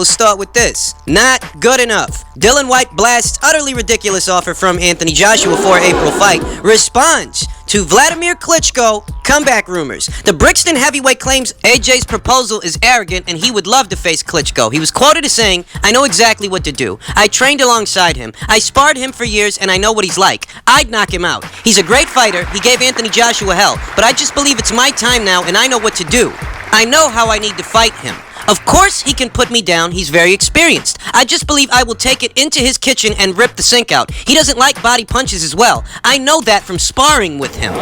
we'll start with this. Not good enough. Dillian White blasts utterly ridiculous offer from Anthony Joshua for April fight. Responds to Vladimir Klitschko comeback rumors. The Brixton heavyweight claims AJ's proposal is arrogant and he would love to face Klitschko. He was quoted as saying, "I know exactly what to do. I trained alongside him. I sparred him for years and I know what he's like. I'd knock him out. He's a great fighter. He gave Anthony Joshua hell. But I just believe it's my time now and I know what to do. I know how I need to fight him. Of course he can put me down. He's very experienced. I just believe I will take it into his kitchen and rip the sink out. He doesn't like body punches as well. I know that from sparring with him."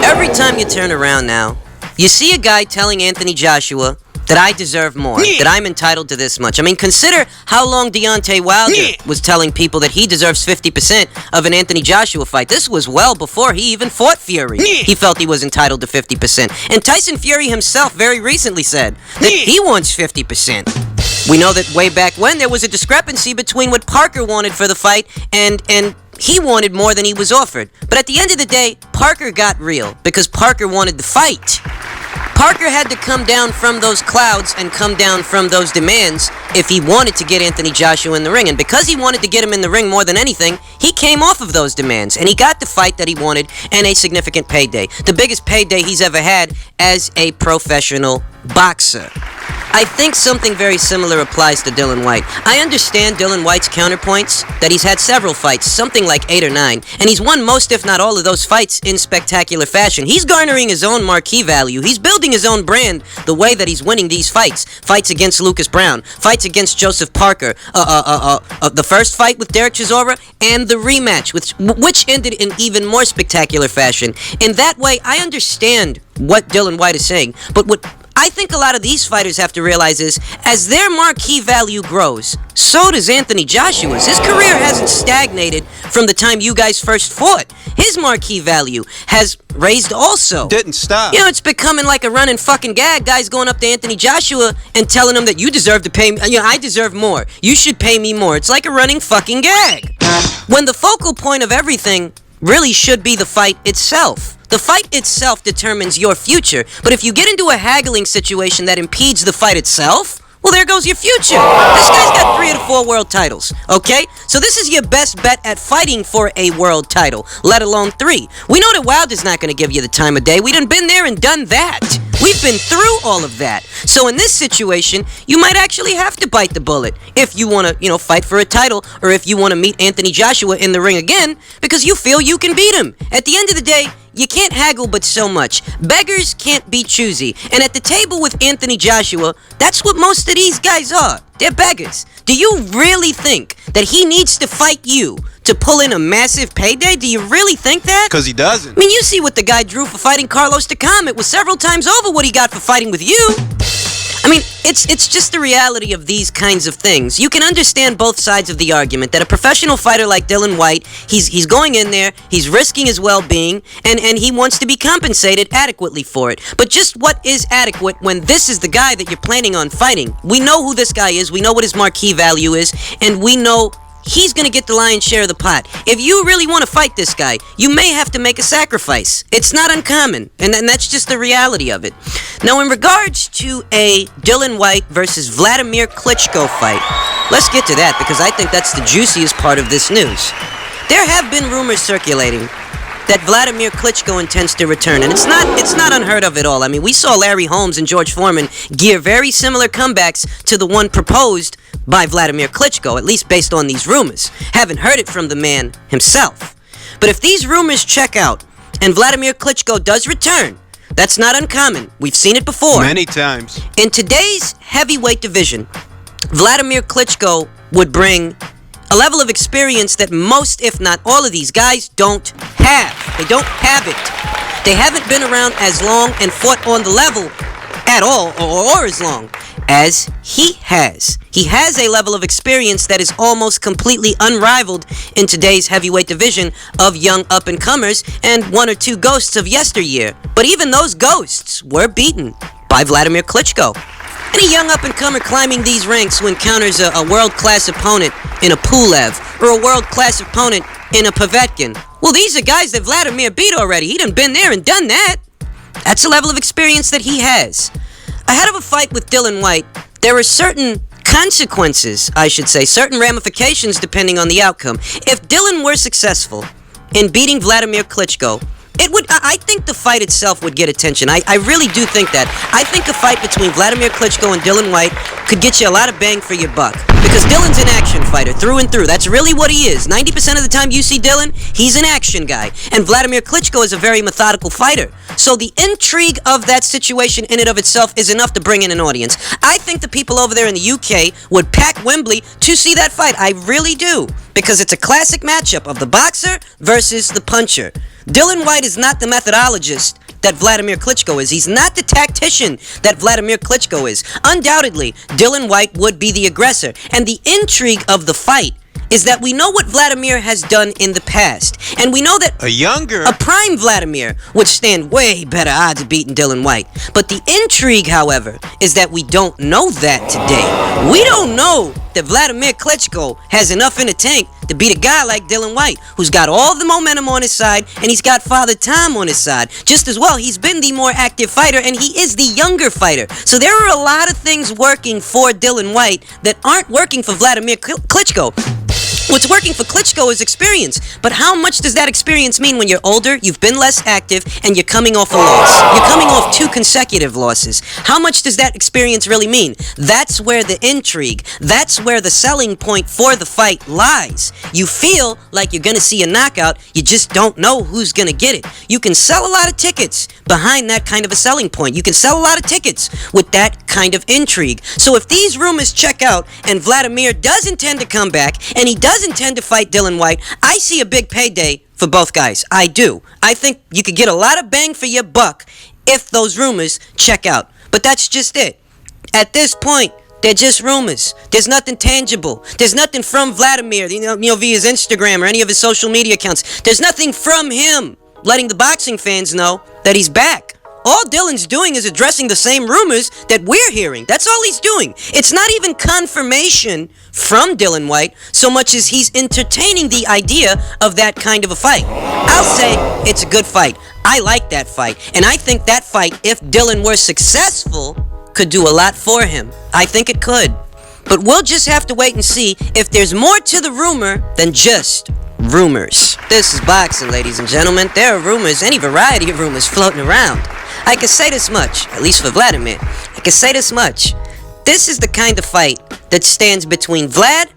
Every time you turn around now, you see a guy telling Anthony Joshua that I deserve more, that I'm entitled to this much. I mean, consider how long Deontay Wilder was telling people that he deserves 50% of an Anthony Joshua fight. This was well before he even fought Fury. He felt he was entitled to 50%. And Tyson Fury himself very recently said that he wants 50%. We know that way back when there was a discrepancy between what Parker wanted for the fight and he wanted more than he was offered. But at the end of the day, Parker got real because Parker wanted the fight. Parker had to come down from those clouds and come down from those demands if he wanted to get Anthony Joshua in the ring. And because he wanted to get him in the ring more than anything, he came off of those demands. And he got the fight that he wanted and a significant payday. The biggest payday he's ever had as a professional boxer. I think something very similar applies to Dillian White. I understand Dillian White's counterpoints, that he's had several fights, something like 8 or 9, and he's won most if not all of those fights in spectacular fashion. He's garnering his own marquee value. He's building his own brand the way that he's winning these fights. Fights against Lucas Brown, fights against Joseph Parker, the first fight with Derek Chisora, and the rematch, which ended in even more spectacular fashion. In that way, I understand what Dillian White is saying, but what I think a lot of these fighters have to realize is, as their marquee value grows, so does Anthony Joshua's. His career hasn't stagnated from the time you guys first fought. His marquee value has raised also. Didn't stop. You know, it's becoming like a running fucking gag. Guys going up to Anthony Joshua and telling him that you deserve to pay me. You know, I deserve more. You should pay me more. It's like a running fucking gag. When the focal point of everything really should be the fight itself. The fight itself determines your future, but if you get into a haggling situation that impedes the fight itself, well, there goes your future. This guy's got 3 of the 4 world titles, okay? So this is your best bet at fighting for a world title, let alone 3. We know that Wilder's not going to give you the time of day. We done been there and done that. We've been through all of that. So in this situation, you might actually have to bite the bullet if you want to, fight for a title, or if you want to meet Anthony Joshua in the ring again because you feel you can beat him. At the end of the day, you can't haggle but so much. Beggars can't be choosy. And at the table with Anthony Joshua, that's what most of these guys are. They're beggars. Do you really think that he needs to fight you to pull in a massive payday? Do you really think that? Because he doesn't. I mean, you see what the guy drew for fighting Carlos Takam. It was several times over what he got for fighting with you. I mean, it's just the reality of these kinds of things. You can understand both sides of the argument that a professional fighter like Dillian White, he's going in there, he's risking his well-being, and he wants to be compensated adequately for it. But just what is adequate when this is the guy that you're planning on fighting? We know who this guy is, we know what his marquee value is, and we know he's going to get the lion's share of the pot. If you really want to fight this guy, you may have to make a sacrifice. It's not uncommon, and that's just the reality of it. Now, in regards to a Dillian White versus Vladimir Klitschko fight, let's get to that because I think that's the juiciest part of this news. There have been rumors circulating that Vladimir Klitschko intends to return, and it's not unheard of at all. I mean, we saw Larry Holmes and George Foreman gear very similar comebacks to the one proposed by Vladimir Klitschko, at least based on these rumors. Haven't heard it from the man himself. But if these rumors check out and Vladimir Klitschko does return, that's not uncommon. We've seen it before. Many times. In today's heavyweight division, Vladimir Klitschko would bring a level of experience that most, if not all of these guys don't have. They don't have it. They haven't been around as long and fought on the level at all, or as long as he has. He has a level of experience that is almost completely unrivaled in today's heavyweight division of young up-and-comers and 1 or 2 ghosts of yesteryear. But even those ghosts were beaten by Vladimir Klitschko. Any young up-and-comer climbing these ranks who encounters a world-class opponent in a Pulev or a world-class opponent in a Povetkin, well, these are guys that Vladimir beat already. He done been there and done that. That's a level of experience that he has. Ahead of a fight with Dillian White, there are certain consequences, I should say, certain ramifications depending on the outcome. If Dillian were successful in beating Vladimir Klitschko, it would. I think the fight itself would get attention. I really do think that. I think a fight between Vladimir Klitschko and Dillian White could get you a lot of bang for your buck. Because Dillian's an action fighter through and through. That's really what he is. 90% of the time you see Dillian, he's an action guy. And Vladimir Klitschko is a very methodical fighter. So the intrigue of that situation in and of itself is enough to bring in an audience. I think the people over there in the UK would pack Wembley to see that fight. I really do. Because it's a classic matchup of the boxer versus the puncher. Dillian White is not the methodologist that Vladimir Klitschko is. He's not the tactician that Vladimir Klitschko is. Undoubtedly, Dillian White would be the aggressor. And the intrigue of the fight is that we know what Vladimir has done in the past. And we know that a prime Vladimir would stand way better odds of beating Dillian White. But the intrigue, however, is that we don't know that today. We don't know that Vladimir Klitschko has enough in the tank to beat a guy like Dillian White, who's got all the momentum on his side, and he's got Father Time on his side. Just as well, he's been the more active fighter, and he is the younger fighter. So there are a lot of things working for Dillian White that aren't working for Vladimir Klitschko. What's working for Klitschko is experience. But how much does that experience mean when you're older, you've been less active, and you're coming off a loss? You're coming off 2 consecutive losses. How much does that experience really mean? That's where the intrigue, that's where the selling point for the fight lies. You feel like you're going to see a knockout, you just don't know who's going to get it. You can sell a lot of tickets behind that kind of a selling point. You can sell a lot of tickets with that kind of intrigue. So if these rumors check out, and Vladimir does intend to come back, and he does intend to fight Dillian White, I see a big payday for both guys. I do. I think you could get a lot of bang for your buck if those rumors check out. But that's just it. At this point, they're just rumors. There's nothing tangible. There's nothing from Vladimir, you know, via his Instagram or any of his social media accounts. There's nothing from him letting the boxing fans know that he's back. All Dillian's doing is addressing the same rumors that we're hearing. That's all he's doing. It's not even confirmation from Dillian White so much as he's entertaining the idea of that kind of a fight. I'll say it's a good fight. I like that fight. And I think that fight, if Dillian were successful, could do a lot for him. I think it could. But we'll just have to wait and see if there's more to the rumor than just rumors. This is boxing, ladies and gentlemen. There are rumors, any variety of rumors floating around. I can say this much, at least for Vladimir. I can say this much. This is the kind of fight that stands between Vlad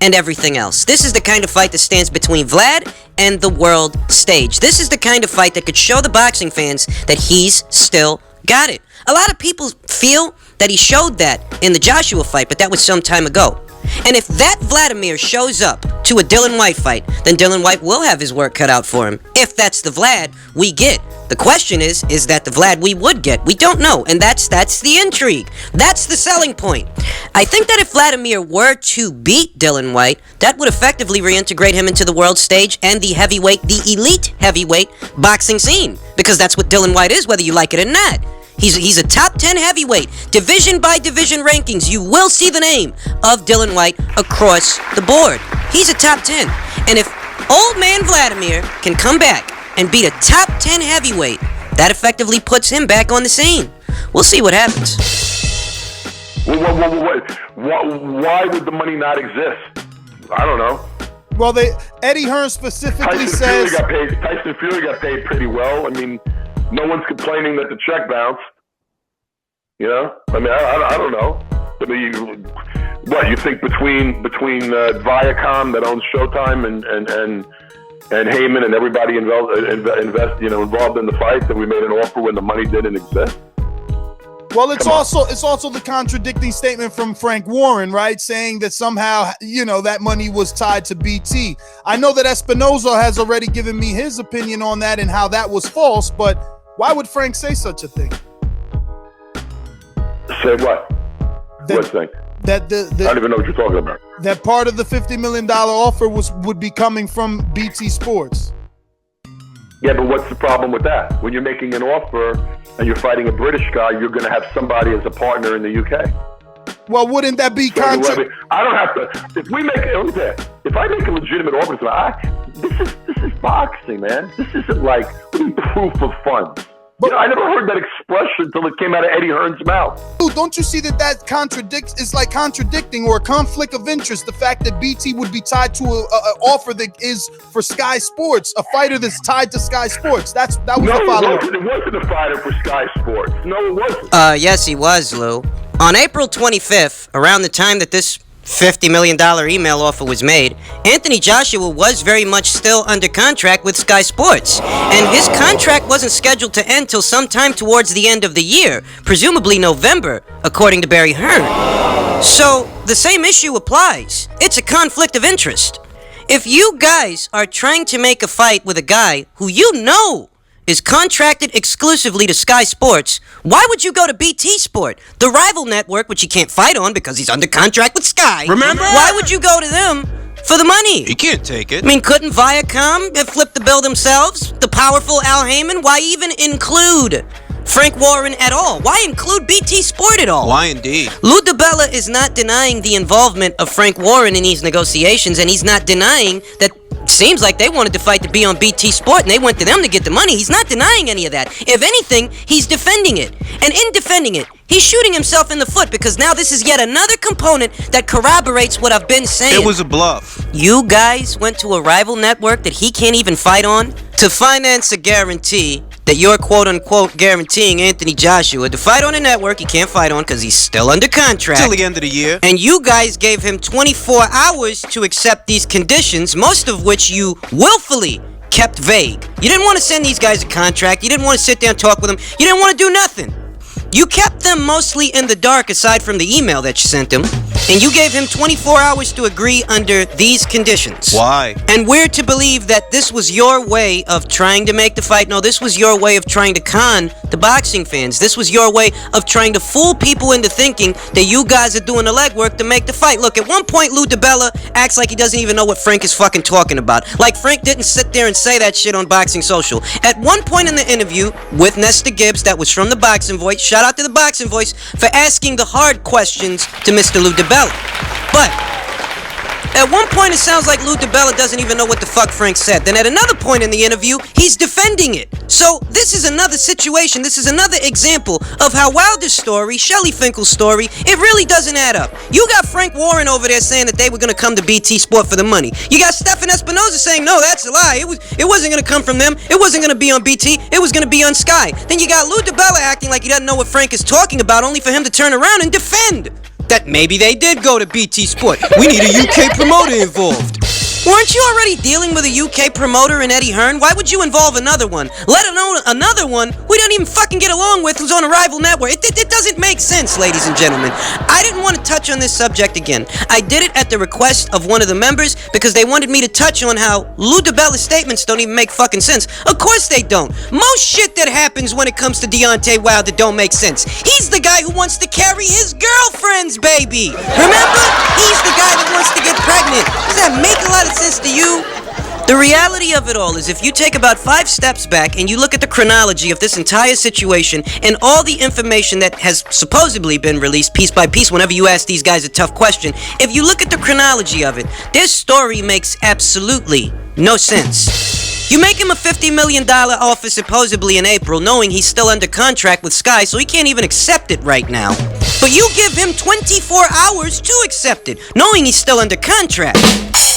and everything else. This is the kind of fight that stands between Vlad and the world stage. This is the kind of fight that could show the boxing fans that he's still got it. A lot of people feel that he showed that in the Joshua fight, but that was some time ago. And if that Vladimir shows up to a Dillian White fight, then Dillian White will have his work cut out for him. If that's the Vlad we get. The question is that the Vlad we would get? We don't know, and that's the intrigue. That's the selling point. I think that if Vladimir were to beat Dillian White, that would effectively reintegrate him into the world stage and the heavyweight, the elite heavyweight boxing scene. Because that's what Dillian White is, whether you like it or not. He's a top 10 heavyweight. Division by division rankings, you will see the name of Dillian White across the board. He's a top 10. And if old man Vladimir can come back and beat a top 10 heavyweight, that effectively puts him back on the scene. We'll see what happens. Why would the money not exist? I don't know. Well, Eddie Hearn specifically says Tyson Fury got paid pretty well. I mean, no one's complaining that the check bounced. You know, I mean, I don't know. I mean, what you think between Viacom that owns Showtime and Heyman and everybody involved in the fight, that we made an offer when the money didn't exist? Well, it's also the contradicting statement from Frank Warren, right? Saying that somehow, that money was tied to BT. I know that Espinoza has already given me his opinion on that and how that was false, but why would Frank say such a thing? Say what? What thing? I don't even know what you're talking about. That part of the $50 million offer would be coming from BT Sports. Yeah, but what's the problem with that? When you're making an offer and you're fighting a British guy, you're going to have somebody as a partner in the UK. Well, wouldn't that be I don't have to. If I make a legitimate offer, this is boxing, man. This isn't like proof of funds. But I never heard that expression until it came out of Eddie Hearn's mouth. dude, don't you see that contradicts? It's like contradicting or a conflict of interest. The fact that BT would be tied to an offer that is for Sky Sports, a fighter that's tied to Sky Sports. That was No, the follow-up. it wasn't a fighter for Sky Sports. No, it wasn't. Yes, he was, Lou. On April 25th, around the time that this $50 million email offer was made, Anthony Joshua was very much still under contract with Sky Sports. And his contract wasn't scheduled to end till sometime towards the end of the year, presumably November, according to Barry Hearn. So, the same issue applies. It's a conflict of interest. If you guys are trying to make a fight with a guy who you know is contracted exclusively to Sky Sports, why would you go to BT Sport, the rival network, which you can't fight on because he's under contract with Sky? Remember? Why would you go to them for the money? He can't take it. I mean, couldn't Viacom have flipped the bill themselves? The powerful Al Heyman? Why even include Frank Warren at all? Why include BT Sport at all? Why indeed? Lou Dibella is not denying the involvement of Frank Warren in these negotiations, and he's not denying that seems like they wanted the fight to be on BT Sport, and they went to them to get the money. He's not denying any of that. If anything, he's defending it. And in defending it, he's shooting himself in the foot because now this is yet another component that corroborates what I've been saying. It was a bluff. You guys went to a rival network that he can't even fight on to finance a guarantee that you're quote-unquote guaranteeing Anthony Joshua to fight on a network he can't fight on because he's still under contract. Till the end of the year. And you guys gave him 24 hours to accept these conditions, most of which you willfully kept vague. You didn't want to send these guys a contract. You didn't want to sit down and talk with them. You didn't want to do nothing. You kept them mostly in the dark aside from the email that you sent him. And you gave him 24 hours to agree under these conditions. Why? And we're to believe that this was your way of trying to make the fight. No, this was your way of trying to con the boxing fans. This was your way of trying to fool people into thinking that you guys are doing the legwork to make the fight. Look, at one point, Lou Dibella acts like he doesn't even know what Frank is fucking talking about. Like Frank didn't sit there and say that shit on Boxing Social. At one point in the interview with Nesta Gibbs, that was from the Boxing Voice, shout out to the Boxing Voice for asking the hard questions to Mr. Lou Dibella. But at one point it sounds like Lou Dibella doesn't even know what the fuck Frank said. Then at another point in the interview, he's defending it. So this is another situation, this is another example of how Wilder's story, Shelley Finkel's story, it really doesn't add up. You got Frank Warren over there saying that they were gonna come to BT Sport for the money. You got Stephan Espinoza saying, no, that's a lie. It wasn't gonna come from them. It wasn't gonna be on BT. It was gonna be on Sky. Then you got Lou Dibella acting like he doesn't know what Frank is talking about, only for him to turn around and defend that maybe they did go to BT Sport. We need a UK promoter involved. Weren't you already dealing with a UK promoter in Eddie Hearn? Why would you involve another one? Let alone another one we don't even fucking get along with who's on a rival network. It doesn't make sense, ladies and gentlemen. I didn't want to touch on this subject again. I did it at the request of one of the members because they wanted me to touch on how Lou Dibella's statements don't even make fucking sense. Of course they don't. Most shit that happens when it comes to Deontay Wilder don't make sense. He's the guy who wants to carry his girlfriend's baby. Remember? He's the guy that wants to get pregnant. Does that make a lot of sense to you? The reality of it all is if you take about 5 steps back and you look at the chronology of this entire situation and all the information that has supposedly been released piece by piece whenever you ask these guys a tough question, if you look at the chronology of it, this story makes absolutely no sense. You make him a $50 million offer supposedly in April, knowing he's still under contract with Sky, so he can't even accept it right now. But you give him 24 hours to accept it, knowing he's still under contract.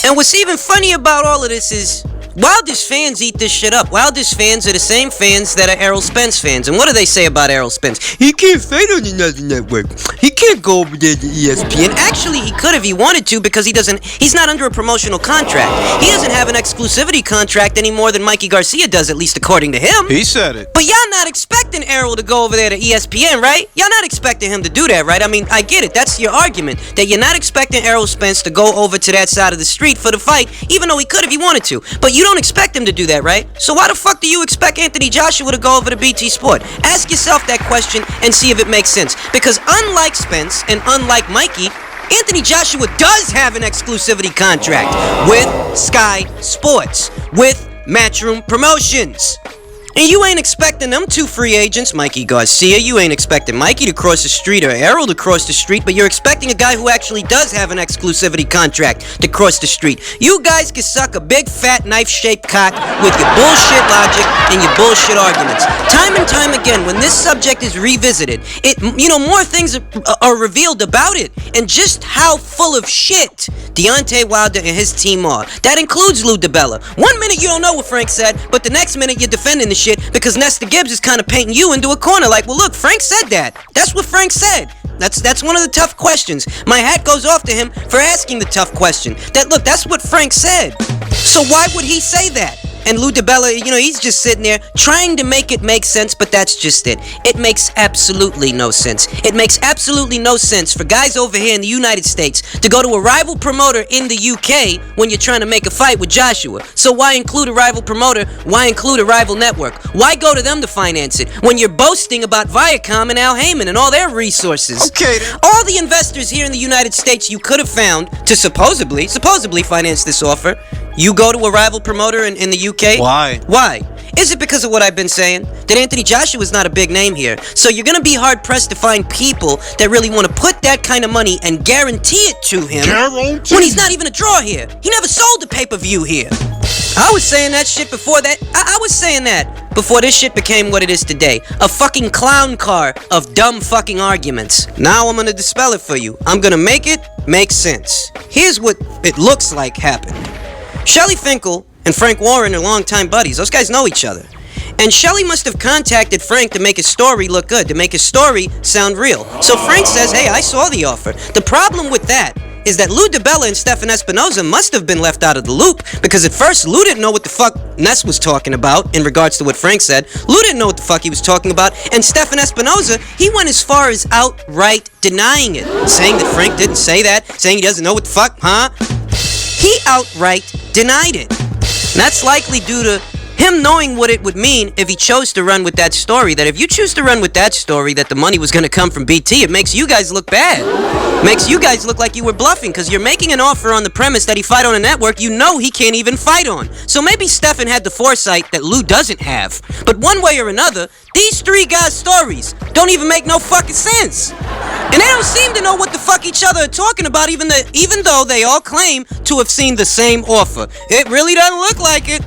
And what's even funny about all of this is Wilder's fans eat this shit up. Wilder's fans are the same fans that are Errol Spence fans. And what do they say about Errol Spence? He can't fight on another network. He can't go over there to ESPN. Actually, he could if he wanted to because he's not under a promotional contract. He doesn't have an exclusivity contract any more than Mikey Garcia does, at least according to him. He said it. But y'all not expecting Errol to go over there to ESPN, right? Y'all not expecting him to do that, right? I mean, I get it. That's your argument. That you're not expecting Errol Spence to go over to that side of the street for the fight, even though he could if he wanted to. But you don't expect him to do that, right? So why the fuck do you expect Anthony Joshua to go over to BT Sport? Ask yourself that question and see if it makes sense. Because unlike Spence and unlike Mikey, Anthony Joshua does have an exclusivity contract with Sky Sports, with Matchroom Promotions. And you ain't expecting them two free agents, Mikey Garcia. You ain't expecting Mikey to cross the street or Errol to cross the street, but you're expecting a guy who actually does have an exclusivity contract to cross the street. You guys can suck a big fat knife-shaped cock with your bullshit logic and your bullshit arguments. Time and time again, when this subject is revisited, more things are revealed about it, and just how full of shit Deontay Wilder and his team are. That includes Lou DiBella. 1 minute you don't know what Frank said, but the next minute you're defending the shit because Nesta Gibbs is kind of painting you into a corner like, well, look, Frank said that. That's what Frank said. That's one of the tough questions. My hat goes off to him for asking the tough question. That's what Frank said. So why would he say that? And Lou DiBella, he's just sitting there trying to make it make sense, but that's just it. It makes absolutely no sense. It makes absolutely no sense for guys over here in the United States to go to a rival promoter in the UK when you're trying to make a fight with Joshua. So why include a rival promoter? Why include a rival network? Why go to them to finance it when you're boasting about Viacom and Al Heyman and all their resources? Okay, then. All the investors here in the United States you could have found to supposedly finance this offer, you go to a rival promoter in the UK? Why? Why? Is it because of what I've been saying? That Anthony Joshua is not a big name here. So you're going to be hard-pressed to find people that really want to put that kind of money and guarantee it to him when he's not even a draw here. He never sold a pay-per-view here. I was saying that shit before that. I was saying that before this shit became what it is today. A fucking clown car of dumb fucking arguments. Now I'm going to dispel it for you. I'm going to make it make sense. Here's what it looks like happened. Shelly Finkel and Frank Warren are longtime buddies. Those guys know each other. And Shelly must have contacted Frank to make his story look good, to make his story sound real. So Frank says, hey, I saw the offer. The problem with that is that Lou DiBella and Stephan Espinoza must have been left out of the loop, because at first Lou didn't know what the fuck Ness was talking about in regards to what Frank said. Lou didn't know what the fuck he was talking about, and Stephan Espinoza, he went as far as outright denying it, saying that Frank didn't say that, saying he doesn't know what the fuck, huh? He outright denied it. And that's likely due to him knowing what it would mean if he chose to run with that story. That if you choose to run with that story that the money was going to come from BT, it makes you guys look bad. Makes you guys look like you were bluffing, because you're making an offer on the premise that he fight on a network you know he can't even fight on. So maybe Stephan had the foresight that Lou doesn't have. But one way or another, these three guys' stories don't even make no fucking sense. And they don't seem to know what the fuck each other are talking about, even though they all claim to have seen the same offer. It really doesn't look like it.